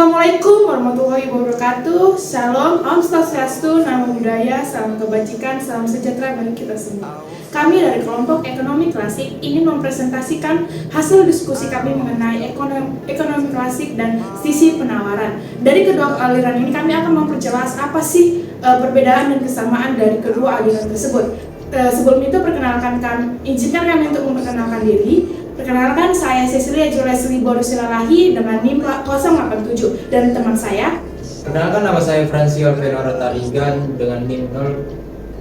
Assalamualaikum warahmatullahi wabarakatuh. Shalom, Om Swastiastu, Namo Buddhaya, salam kebajikan, salam sejahtera bagi kita semua. Kami dari kelompok ekonomi klasik ingin mempresentasikan hasil diskusi kami mengenai ekonomi klasik dan sisi penawaran. Dari kedua aliran ini kami akan memperjelas apa sih perbedaan dan kesamaan dari kedua aliran tersebut. Sebelum itu izinkan kami untuk memperkenalkan diri. Perkenalkan, saya Cecilia Julesli Borusilalahi dengan NIM 087 dan teman saya. Perkenalkan, nama saya Fransio Venora Tarigan dengan NIM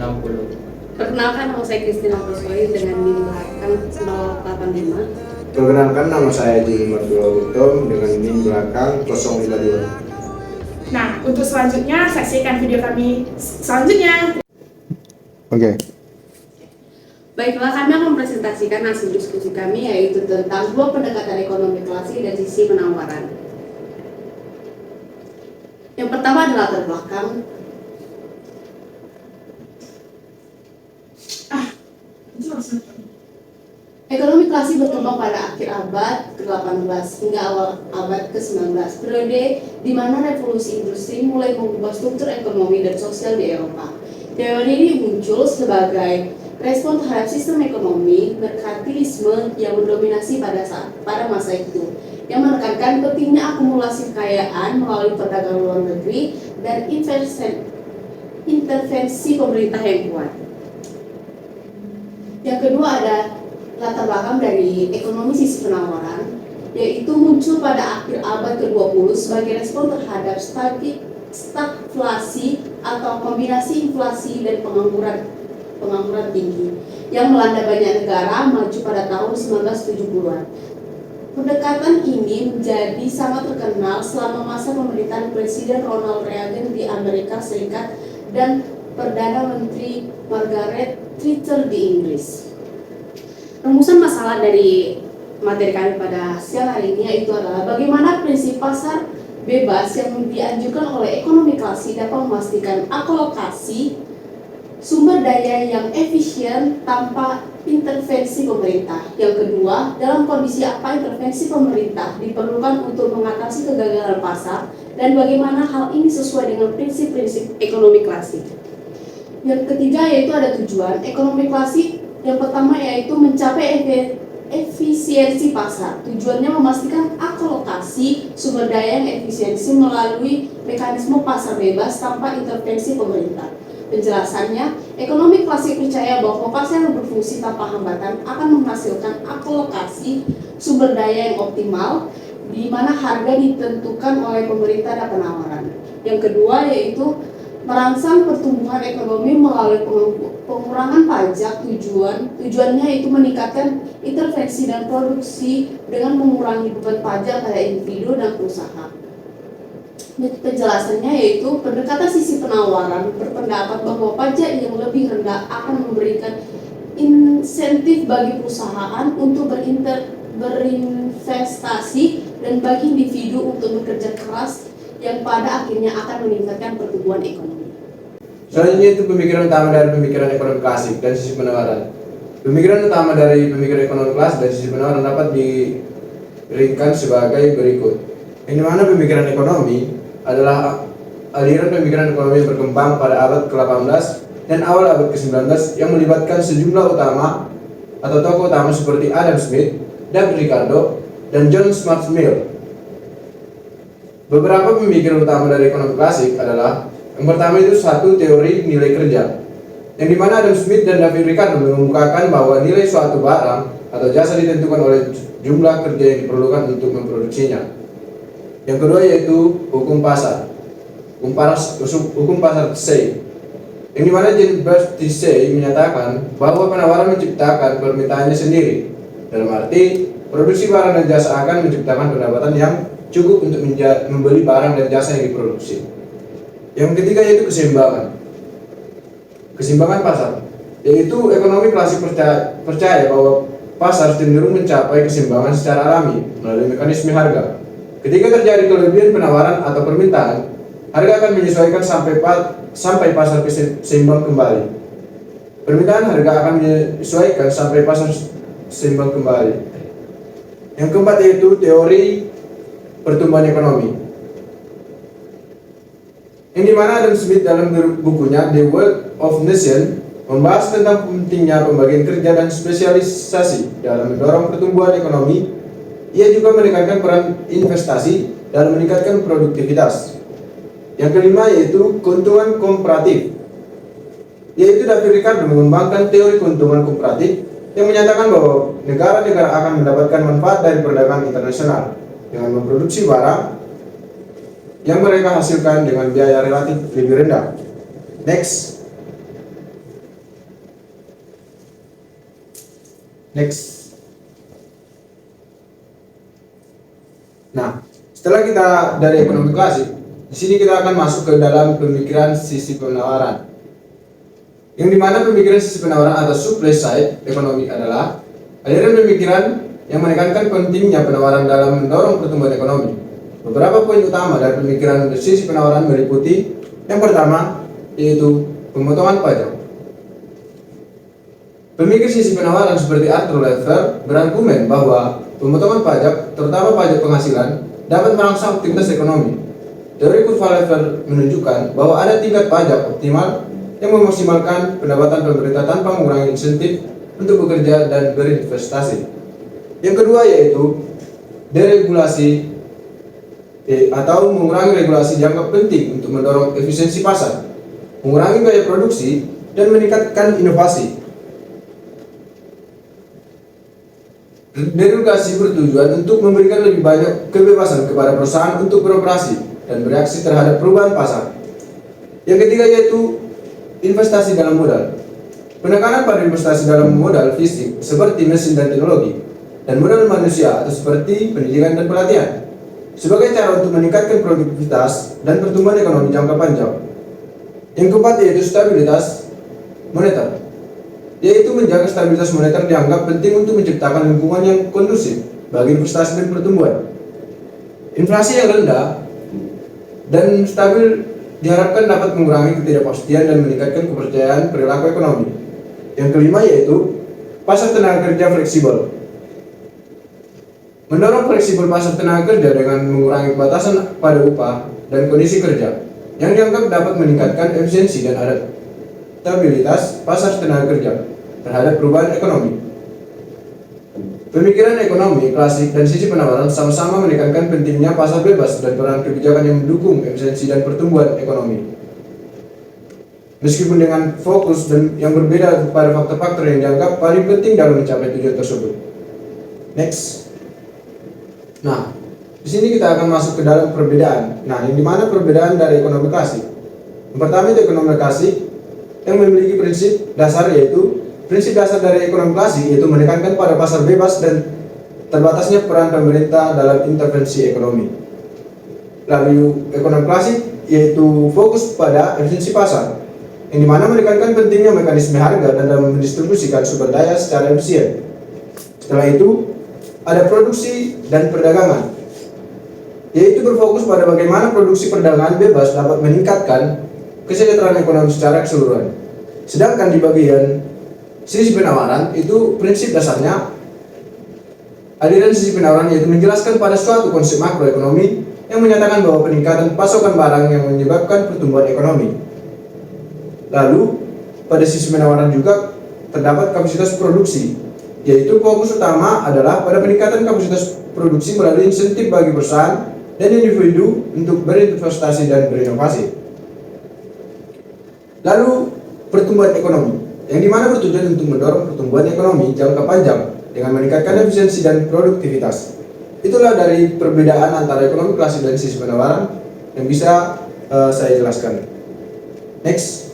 060. Perkenalkan, nama saya Kristina Kuswai dengan NIM belakang 085. Perkenalkan, nama saya Jimmy Abdullah Utom dengan NIM belakang 052. Nah, untuk selanjutnya saksikan video kami selanjutnya. Oke. Baiklah, kami akan mempresentasikan hasil diskusi kami yaitu tentang dua pendekatan ekonomi klasik dan sisi penawaran. Yang pertama adalah latar belakang. Ekonomi klasik berkembang pada akhir abad ke-18 hingga awal abad ke-19, periode di mana revolusi industri mulai mengubah struktur ekonomi dan sosial di Eropa. Teori ini muncul sebagai respon terhadap sistem ekonomi merkantilisme yang mendominasi pada masa itu, yang menekankan pentingnya akumulasi kekayaan melalui perdagangan luar negeri dan intervensi pemerintah yang kuat. Yang kedua ada latar belakang dari ekonomi sisi penawaran, yaitu muncul pada akhir abad ke-20 sebagai respon terhadap stagflasi atau kombinasi inflasi dan pengangguran tinggi yang melanda banyak negara maju pada tahun 1970-an. Pendekatan ini menjadi sangat terkenal selama masa pemerintahan Presiden Ronald Reagan di Amerika Serikat dan Perdana Menteri Margaret Thatcher di Inggris. Rumusan masalah dari materi kami pada siang hari ini yaitu adalah bagaimana prinsip pasar bebas yang dianjurkan oleh ekonomi klasik dapat memastikan alokasi sumber daya yang efisien tanpa intervensi pemerintah. Yang kedua, dalam kondisi apa intervensi pemerintah diperlukan untuk mengatasi kegagalan pasar dan bagaimana hal ini sesuai dengan prinsip-prinsip ekonomi klasik. Yang ketiga yaitu ada tujuan ekonomi klasik. Yang pertama yaitu mencapai efisiensi pasar. Tujuannya memastikan alokasi sumber daya yang efisiensi melalui mekanisme pasar bebas tanpa intervensi pemerintah. Penjelasannya, ekonomi klasik percaya bahwa pasar yang berfungsi tanpa hambatan akan menghasilkan alokasi sumber daya yang optimal, di mana harga ditentukan oleh pemerintah dan penawaran. Yang kedua yaitu merangsang pertumbuhan ekonomi melalui pengurangan pajak. Tujuannya yaitu meningkatkan intervensi dan produksi dengan mengurangi beban pajak pada individu dan perusahaan. Penjelasannya yaitu pendekatan sisi penawaran berpendapat bahwa pajak yang lebih rendah akan memberikan insentif bagi perusahaan untuk berinvestasi dan bagi individu untuk bekerja keras yang pada akhirnya akan meningkatkan pertumbuhan ekonomi. Selanjutnya itu pemikiran utama dari pemikiran ekonomi klasik dan sisi penawaran. Pemikiran utama dari pemikiran ekonomi klasik dan sisi penawaran dapat diringkas sebagai berikut. Yang dimana pemikiran ekonomi adalah aliran pemikiran ekonomi yang berkembang pada abad ke-18 dan awal abad ke-19 yang melibatkan sejumlah utama atau tokoh utama seperti Adam Smith, David Ricardo, dan John Stuart Mill. Beberapa pemikiran utama dari ekonomi klasik adalah yang pertama itu satu teori nilai kerja, yang dimana Adam Smith dan David Ricardo mengemukakan bahwa nilai suatu barang atau jasa ditentukan oleh jumlah kerja yang diperlukan untuk memproduksinya. Yang kedua yaitu hukum pasar Say, yang dimana Jean Baptiste Say menyatakan bahwa penawaran menciptakan permintaannya sendiri, dalam arti produksi barang dan jasa akan menciptakan pendapatan yang cukup untuk membeli barang dan jasa yang diproduksi. Yang ketiga yaitu keseimbangan pasar, yaitu ekonomi klasik percaya bahwa pasar cenderung mencapai keseimbangan secara alami melalui mekanisme harga. Ketika terjadi kelebihan penawaran atau permintaan, harga akan menyesuaikan sampai pasar seimbang kembali. Permintaan harga akan menyesuaikan sampai pasar seimbang kembali. Yang keempat yaitu teori pertumbuhan ekonomi, Yang dimana Adam Smith dalam bukunya The Wealth of Nations membahas tentang pentingnya pembagian kerja dan spesialisasi dalam mendorong pertumbuhan ekonomi. Ia juga menekankan peran investasi dalam meningkatkan produktivitas. Yang kelima yaitu keuntungan komparatif, yaitu David Ricardo mengembangkan teori keuntungan komparatif yang menyatakan bahwa negara-negara akan mendapatkan manfaat dari perdagangan internasional dengan memproduksi barang yang mereka hasilkan dengan biaya relatif lebih rendah. Next. Nah, setelah kita dari ekonomi klasik, di sini kita akan masuk ke dalam pemikiran sisi penawaran. Yang dimana pemikiran sisi penawaran atau supply side ekonomi adalah aliran pemikiran yang menekankan pentingnya penawaran dalam mendorong pertumbuhan ekonomi. Beberapa poin utama dari pemikiran sisi penawaran meliputi yang pertama yaitu pemotongan pajak. Pemikir sisi penawaran seperti Arthur Laffer berargumen bahwa pemotongan pajak, terutama pajak penghasilan, dapat merangsang aktivitas ekonomi. Teori kurva Laffer menunjukkan bahwa ada tingkat pajak optimal yang memaksimalkan pendapatan pemerintah tanpa mengurangi insentif untuk bekerja dan berinvestasi. Yang kedua yaitu deregulasi atau mengurangi regulasi dianggap penting untuk mendorong efisiensi pasar, mengurangi biaya produksi, dan meningkatkan inovasi. Deregulasi bertujuan untuk memberikan lebih banyak kebebasan kepada perusahaan untuk beroperasi dan bereaksi terhadap perubahan pasar. Yang ketiga yaitu investasi dalam modal. Penekanan pada investasi dalam modal fisik seperti mesin dan teknologi, dan modal manusia atau seperti pendidikan dan pelatihan, sebagai cara untuk meningkatkan produktivitas dan pertumbuhan ekonomi jangka panjang. Yang keempat yaitu stabilitas moneter, yaitu menjaga stabilitas moneter dianggap penting untuk menciptakan lingkungan yang kondusif bagi investasi dan pertumbuhan. Inflasi yang rendah dan stabil diharapkan dapat mengurangi ketidakpastian dan meningkatkan kepercayaan perilaku ekonomi. Yang kelima yaitu pasar tenaga kerja fleksibel. Mendorong fleksibel pasar tenaga kerja dengan mengurangi batasan pada upah dan kondisi kerja yang dianggap dapat meningkatkan efisiensi dan adaptabilitas pasar tenaga kerja terhadap perubahan ekonomi. Pemikiran ekonomi klasik dan sisi penawaran sama-sama menekankan pentingnya pasar bebas dan peran kebijakan yang mendukung efisiensi dan pertumbuhan ekonomi. Meskipun dengan fokus dan yang berbeda pada faktor-faktor yang dianggap paling penting dalam mencapai tujuan tersebut. Next. Nah, di sini kita akan masuk ke dalam perbedaan. Nah, yang dimana perbedaan dari ekonomi klasik. Yang pertama itu ekonomi klasik yang memiliki prinsip dasar yaitu prinsip dasar dari ekonomi klasik yaitu menekankan pada pasar bebas dan terbatasnya peran pemerintah dalam intervensi ekonomi. Lalu ekonomi klasik yaitu fokus pada efisiensi pasar, yang dimana menekankan pentingnya mekanisme harga dan dalam mendistribusikan sumber daya secara efisien. Setelah itu ada produksi dan perdagangan, yaitu berfokus pada bagaimana produksi perdagangan bebas dapat meningkatkan kesejahteraan ekonomi secara keseluruhan. Sedangkan di bagian sisi penawaran itu prinsip dasarnya aliran sisi penawaran yaitu menjelaskan pada suatu konsep makroekonomi yang menyatakan bahwa peningkatan pasokan barang yang menyebabkan pertumbuhan ekonomi. Lalu pada sisi penawaran juga terdapat kapasitas produksi, yaitu fokus utama adalah pada peningkatan kapasitas produksi melalui insentif bagi perusahaan dan individu untuk berinvestasi dan berinovasi. Lalu pertumbuhan ekonomi, yang dimana bertujuan untuk mendorong pertumbuhan ekonomi jangka panjang dengan meningkatkan efisiensi dan produktivitas. Itulah dari perbedaan antara ekonomi klasik dan sisi penawaran yang bisa saya jelaskan. Next.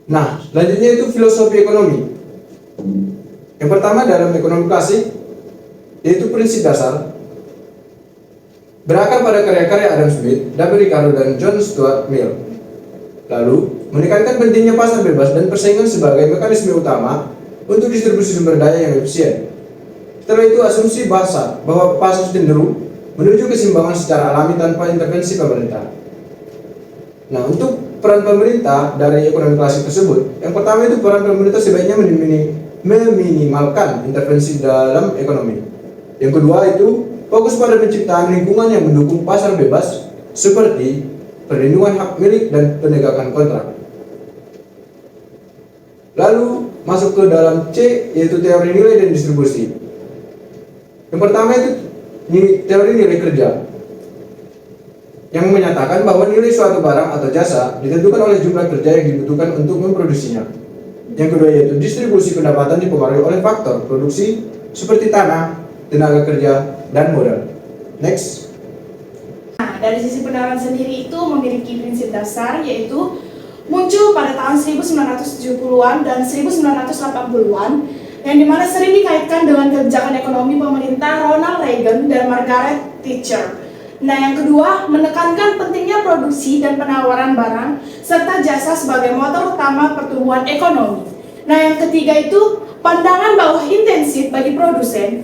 Nah, selanjutnya itu filosofi ekonomi. Yang pertama dalam ekonomi klasik yaitu prinsip dasar berakar pada karya-karya Adam Smith, David Ricardo, dan John Stuart Mill. Lalu, menekankan pentingnya pasar bebas dan persaingan sebagai mekanisme utama untuk distribusi sumber daya yang efisien. Setelah itu, asumsi bahasa bahwa pasar cenderung menuju keseimbangan secara alami tanpa intervensi pemerintah. Nah, untuk peran pemerintah dari ekonomi klasik tersebut, yang pertama itu peran pemerintah sebaiknya meminimalkan intervensi dalam ekonomi. Yang kedua itu fokus pada penciptaan lingkungan yang mendukung pasar bebas seperti perlindungan hak milik dan penegakan kontrak. Lalu masuk ke dalam C, yaitu teori nilai dan distribusi. Yang pertama itu teori nilai kerja, yang menyatakan bahwa nilai suatu barang atau jasa ditentukan oleh jumlah kerja yang dibutuhkan untuk memproduksinya. Yang kedua yaitu distribusi pendapatan dipengaruhi oleh faktor produksi seperti tanah, tenaga kerja, dan modal. Next. Nah, dari sisi pendapat sendiri itu memiliki prinsip dasar, yaitu muncul pada tahun 1970-an dan 1980-an, yang dimana sering dikaitkan dengan kebijakan ekonomi pemerintah Ronald Reagan dan Margaret Thatcher. Nah, yang kedua, menekankan pentingnya produksi dan penawaran barang serta jasa sebagai motor utama pertumbuhan ekonomi. Nah, yang ketiga itu pandangan bahwa intensif bagi produsen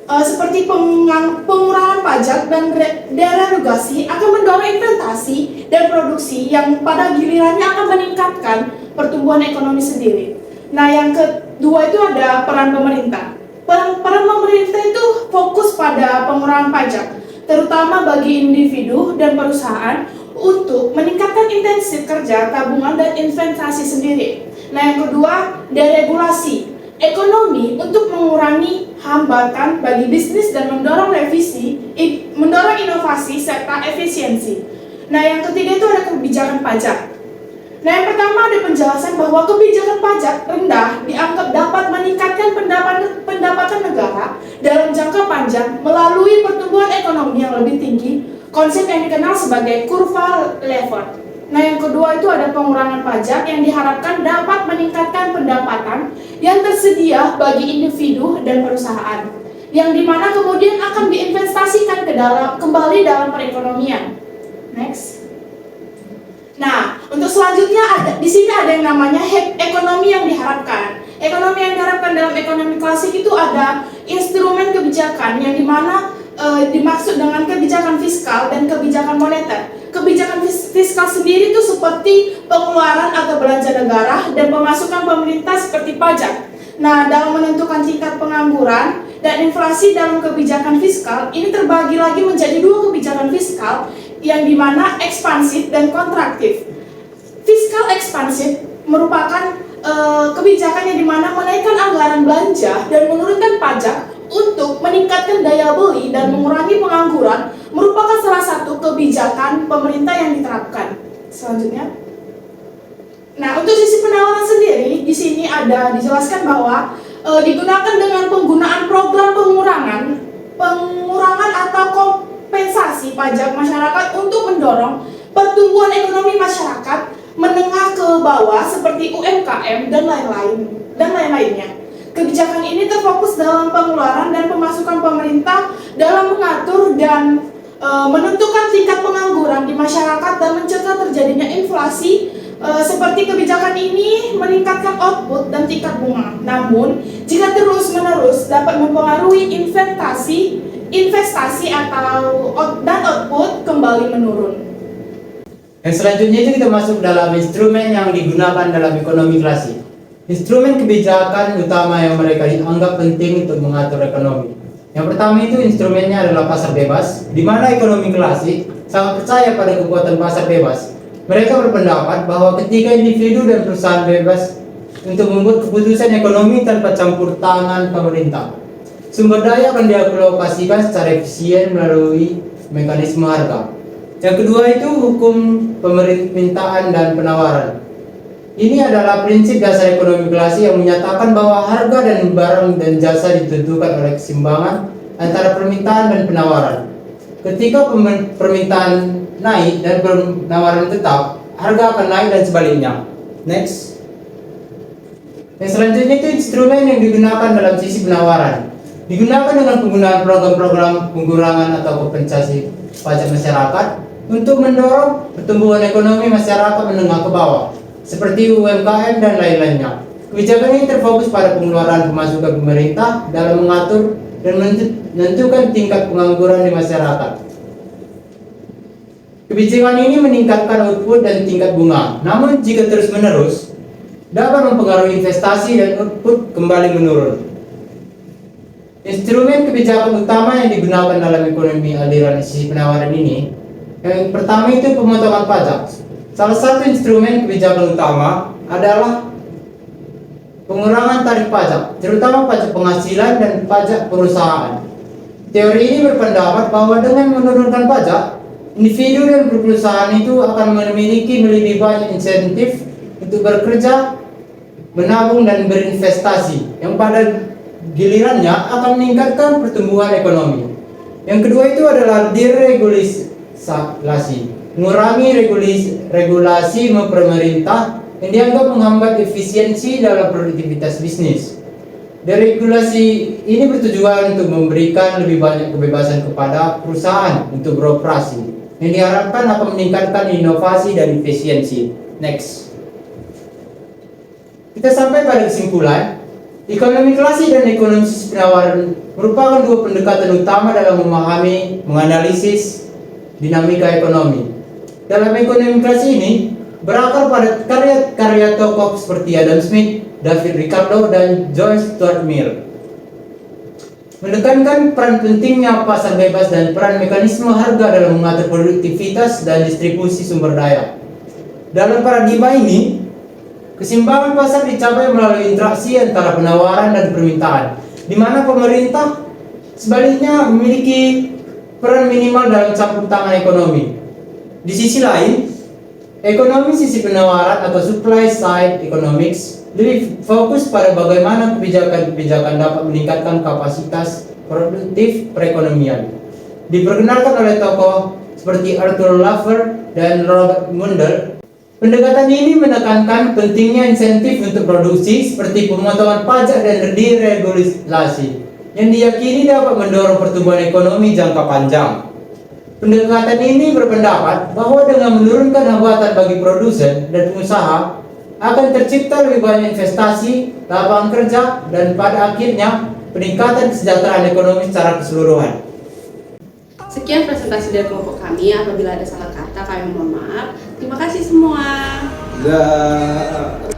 seperti pengurangan pajak dan deregulasi akan mendorong investasi dan produksi yang pada gilirannya akan meningkatkan pertumbuhan ekonomi sendiri. Nah, yang kedua itu ada peran pemerintah. Peran pemerintah itu fokus pada pengurangan pajak, terutama bagi individu dan perusahaan untuk meningkatkan intensif kerja, tabungan, dan investasi sendiri. Nah, yang kedua, deregulasi ekonomi untuk mengurangi hambatan bagi bisnis dan mendorong mendorong inovasi serta efisiensi. Nah, yang ketiga itu ada kebijakan pajak. Nah, yang pertama ada penjelasan bahwa kebijakan pajak rendah dianggap dapat meningkatkan pendapatan negara dalam jangka panjang melalui pertumbuhan ekonomi yang lebih tinggi, konsep yang dikenal sebagai kurva Laffer. Nah, yang kedua itu ada pengurangan pajak yang diharapkan dapat meningkatkan pendapatan yang tersedia bagi individu dan perusahaan, yang dimana kemudian akan diinvestasikan kembali dalam perekonomian. Next. Nah, untuk selanjutnya di sini ada yang namanya ekonomi yang diharapkan. Ekonomi yang diharapkan dalam ekonomi klasik itu ada instrumen kebijakan yang dimana dimaksud dengan kebijakan fiskal dan kebijakan moneter. Kebijakan fiskal sendiri itu seperti pengeluaran atau belanja negara dan pemasukan pemerintah seperti pajak. Nah, dalam menentukan tingkat pengangguran dan inflasi dalam kebijakan fiskal, ini terbagi lagi menjadi dua kebijakan fiskal yang dimana ekspansif dan kontraktif. Fiskal ekspansif merupakan kebijakan yang dimana menaikkan anggaran belanja dan menurunkan pajak untuk meningkatkan daya beli dan mengurangi pengangguran, merupakan salah satu kebijakan pemerintah yang diterapkan. Selanjutnya, nah untuk sisi penawaran sendiri di sini ada dijelaskan bahwa digunakan dengan penggunaan program pengurangan atau kompensasi pajak masyarakat untuk mendorong pertumbuhan ekonomi masyarakat menengah ke bawah seperti UMKM dan lain-lainnya. Kebijakan ini terfokus dalam pengeluaran dan pemasukan pemerintah dalam mengatur dan menentukan tingkat pengangguran di masyarakat dan mencegah terjadinya inflasi. Seperti kebijakan ini meningkatkan output dan tingkat bunga. Namun, jika terus-menerus dapat mempengaruhi investasi dan output kembali menurun. Yang selanjutnya itu kita masuk dalam instrumen yang digunakan dalam ekonomi klasik. Instrumen kebijakan utama yang mereka anggap penting untuk mengatur ekonomi. Yang pertama itu instrumennya adalah pasar bebas, di mana ekonomi klasik sangat percaya pada kekuatan pasar bebas. Mereka berpendapat bahwa ketika individu dan perusahaan bebas untuk membuat keputusan ekonomi tanpa campur tangan pemerintah, sumber daya akan dialokasikan secara efisien melalui mekanisme harga. Yang kedua itu hukum pemerintahan dan penawaran. Ini adalah prinsip dasar ekonomi klasik yang menyatakan bahwa harga dan barang dan jasa ditentukan oleh keseimbangan antara permintaan dan penawaran. Ketika permintaan naik dan penawaran tetap, harga akan naik dan sebaliknya. Next. Yang selanjutnya itu instrumen yang digunakan dalam sisi penawaran. Digunakan dengan penggunaan program-program pengurangan atau kompensasi pajak masyarakat untuk mendorong pertumbuhan ekonomi masyarakat menengah ke bawah, seperti UMKM dan lain-lainnya. Kebijakan ini terfokus pada pengeluaran pemasukan pemerintah dalam mengatur dan menentukan tingkat pengangguran di masyarakat. Kebijakan ini meningkatkan output dan tingkat bunga, namun jika terus-menerus dapat mempengaruhi investasi dan output kembali menurun. Instrumen kebijakan utama yang digunakan dalam ekonomi aliran sisi penawaran ini, yang pertama itu pemotongan pajak. Salah satu instrumen kebijakan utama adalah pengurangan tarif pajak, terutama pajak penghasilan dan pajak perusahaan. Teori ini berpendapat bahwa dengan menurunkan pajak, individu dan perusahaan itu akan memiliki lebih banyak insentif untuk bekerja, menabung dan berinvestasi, yang pada gilirannya akan meningkatkan pertumbuhan ekonomi. Yang kedua itu adalah deregulasi, mengurangi regulasi pemerintah yang dianggap menghambat efisiensi dalam produktivitas bisnis. Deregulasi ini bertujuan untuk memberikan lebih banyak kebebasan kepada perusahaan untuk beroperasi, yang diharapkan akan meningkatkan inovasi dan efisiensi. Next. Kita sampai pada kesimpulan, ekonomi klasik dan ekonomi sisi penawaran merupakan dua pendekatan utama dalam memahami, menganalisis dinamika ekonomi. Dalam ekonomi klasik ini berakar pada karya-karya tokoh seperti Adam Smith, David Ricardo, dan John Stuart Mill. Menekankan peran pentingnya pasar bebas dan peran mekanisme harga dalam mengatur produktivitas dan distribusi sumber daya. Dalam paradigma ini, keseimbangan pasar dicapai melalui interaksi antara penawaran dan permintaan, di mana pemerintah sebaliknya memiliki peran minimal dalam campur tangan ekonomi. Di sisi lain, ekonomi sisi penawaran atau supply side economics lebih fokus pada bagaimana kebijakan-kebijakan dapat meningkatkan kapasitas produktif perekonomian. Diperkenalkan oleh tokoh seperti Arthur Laffer dan Robert Mundell, pendekatan ini menekankan pentingnya insentif untuk produksi seperti pemotongan pajak dan deregulasi yang diyakini dapat mendorong pertumbuhan ekonomi jangka panjang. Pendekatan ini berpendapat bahwa dengan menurunkan hambatan bagi produsen dan pengusaha akan tercipta lebih banyak investasi, lapangan kerja, dan pada akhirnya peningkatan kesejahteraan ekonomi secara keseluruhan. Sekian presentasi dari kelompok kami. Apabila ada salah kata, kami mohon maaf. Terima kasih semua. Dah.